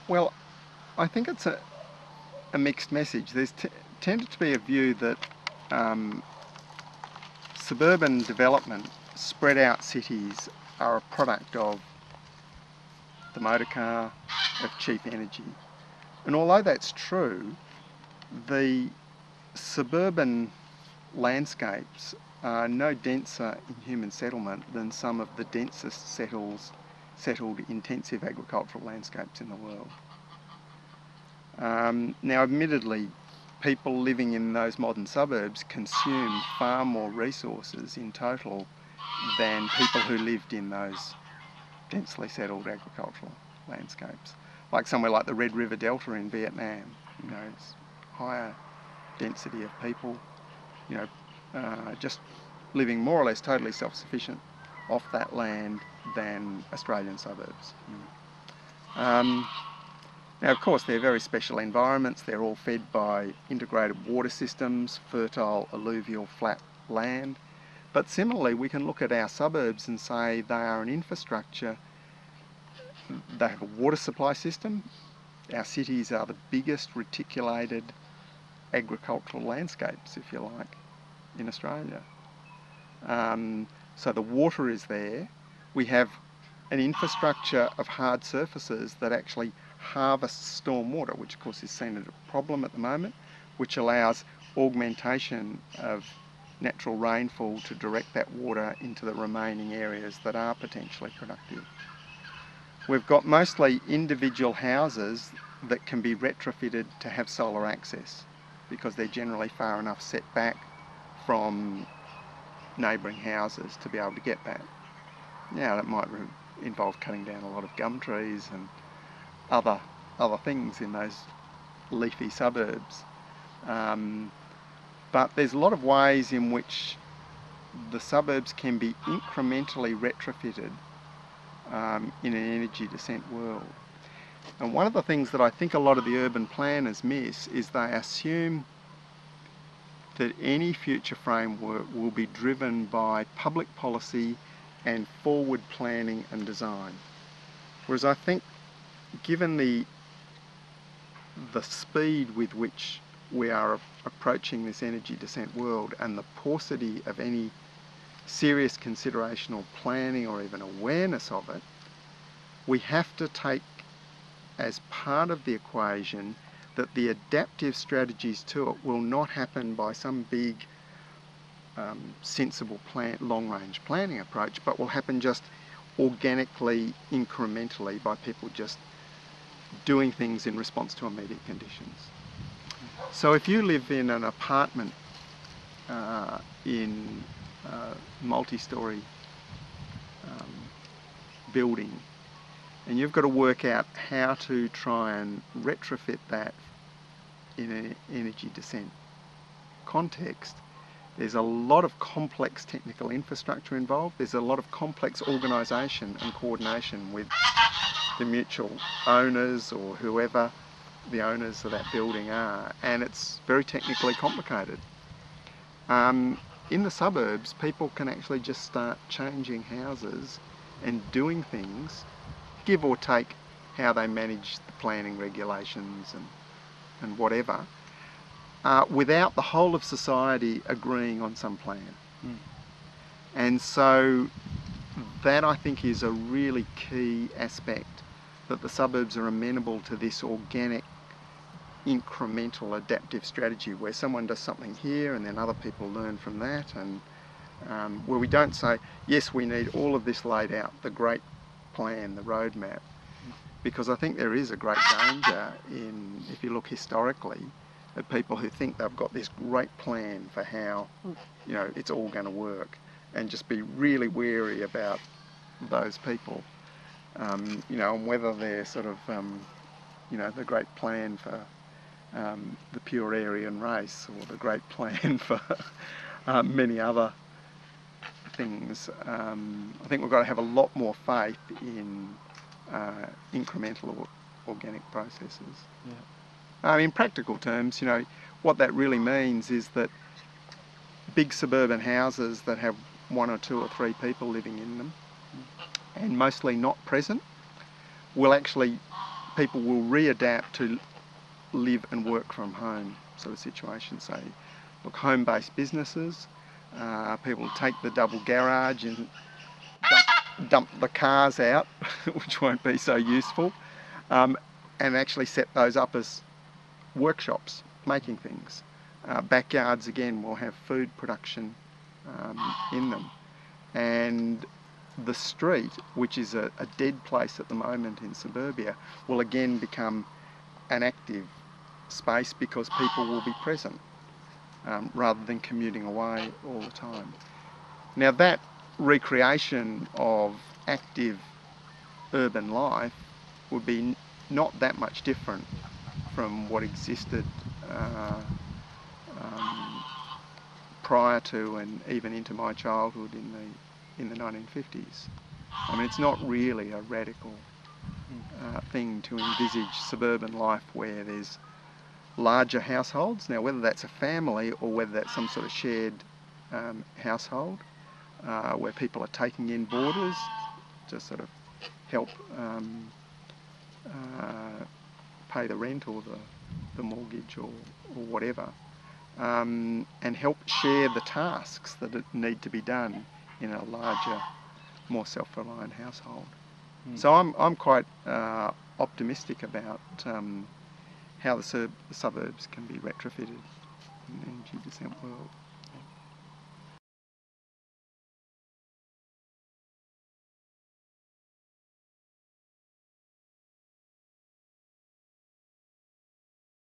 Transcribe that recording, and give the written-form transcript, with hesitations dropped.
Well, I think it's a mixed message. There's tended to be a view that um, suburban development, spread out cities, are a product of the motor car, of cheap energy. And although that's true, the suburban landscapes are no denser in human settlement than some of the densest settled intensive agricultural landscapes in the world. Now, admittedly, people living in those modern suburbs consume far more resources in total than people who lived in those densely settled agricultural landscapes. Like somewhere like the Red River Delta in Vietnam, it's higher density of people, just living more or less totally self-sufficient off that land than Australian suburbs. Now, of course, they're very special environments. They're all fed by integrated water systems, fertile alluvial flat land. But similarly, we can look at our suburbs and say they are an infrastructure. They have a water supply system. Our cities are the biggest reticulated agricultural landscapes, if you like, in Australia. So the water is there. We have an infrastructure of hard surfaces that actually harvests stormwater, which of course is seen as a problem at the moment, which allows augmentation of natural rainfall to direct that water into the remaining areas that are potentially productive. We've got mostly individual houses that can be retrofitted to have solar access because they're generally far enough set back from neighbouring houses to be able to get that. Now, that might involve cutting down a lot of gum trees and other things in those leafy suburbs. But there's a lot of ways in which the suburbs can be incrementally retrofitted in an energy descent world. And one of the things that I think a lot of the urban planners miss is they assume that any future framework will be driven by public policy and forward planning and design. Whereas I think, given the speed with which we are approaching this energy descent world and the paucity of any serious consideration or planning or even awareness of it, we have to take as part of the equation that the adaptive strategies to it will not happen by some big sensible long-range planning approach, but will happen just organically, incrementally, by people just doing things in response to immediate conditions. So if you live in an apartment in a multi-storey building, and you've got to work out how to try and retrofit that in an energy descent context, there's a lot of complex technical infrastructure involved. There's a lot of complex organisation and coordination with the mutual owners or whoever the owners of that building are, and it's very technically complicated. In the suburbs, people can actually just start changing houses and doing things, give or take how they manage the planning regulations and whatever, without the whole of society agreeing on some plan. And so that, I think, is a really key aspect, that the suburbs are amenable to this organic, incremental adaptive strategy where someone does something here and then other people learn from that, and where we don't say, yes, we need all of this laid out, the great plan, the roadmap, because I think there is a great danger in, if you look historically, at people who think they've got this great plan for how it's all going to work, and just be really wary about those people, and whether they're sort of the great plan for the pure Aryan race, or the great plan for many other things. I think we've got to have a lot more faith in incremental organic processes. In practical terms, what that really means is that big suburban houses that have 1 or 2 or 3 people living in them, and mostly not present, will actually people will readapt to live and work from home sort of situation. So, look, home-based businesses, people take the double garage and dump the cars out, which won't be so useful, and actually set those up as workshops, making things. Backyards, again, will have food production in them. And the street, which is a dead place at the moment in Suburbia, will again become an active space because people will be present rather than commuting away all the time. Now, that recreation of active urban life would be not that much different from what existed prior to and even into my childhood in the 1950s. I mean, it's not really a radical thing to envisage suburban life where there's larger households. Now, whether that's a family or whether that's some sort of shared household where people are taking in boarders to sort of help pay the rent or the mortgage or whatever, and help share the tasks that need to be done in a larger, more self-reliant household. So I'm quite optimistic about how the suburbs can be retrofitted in an energy descent world.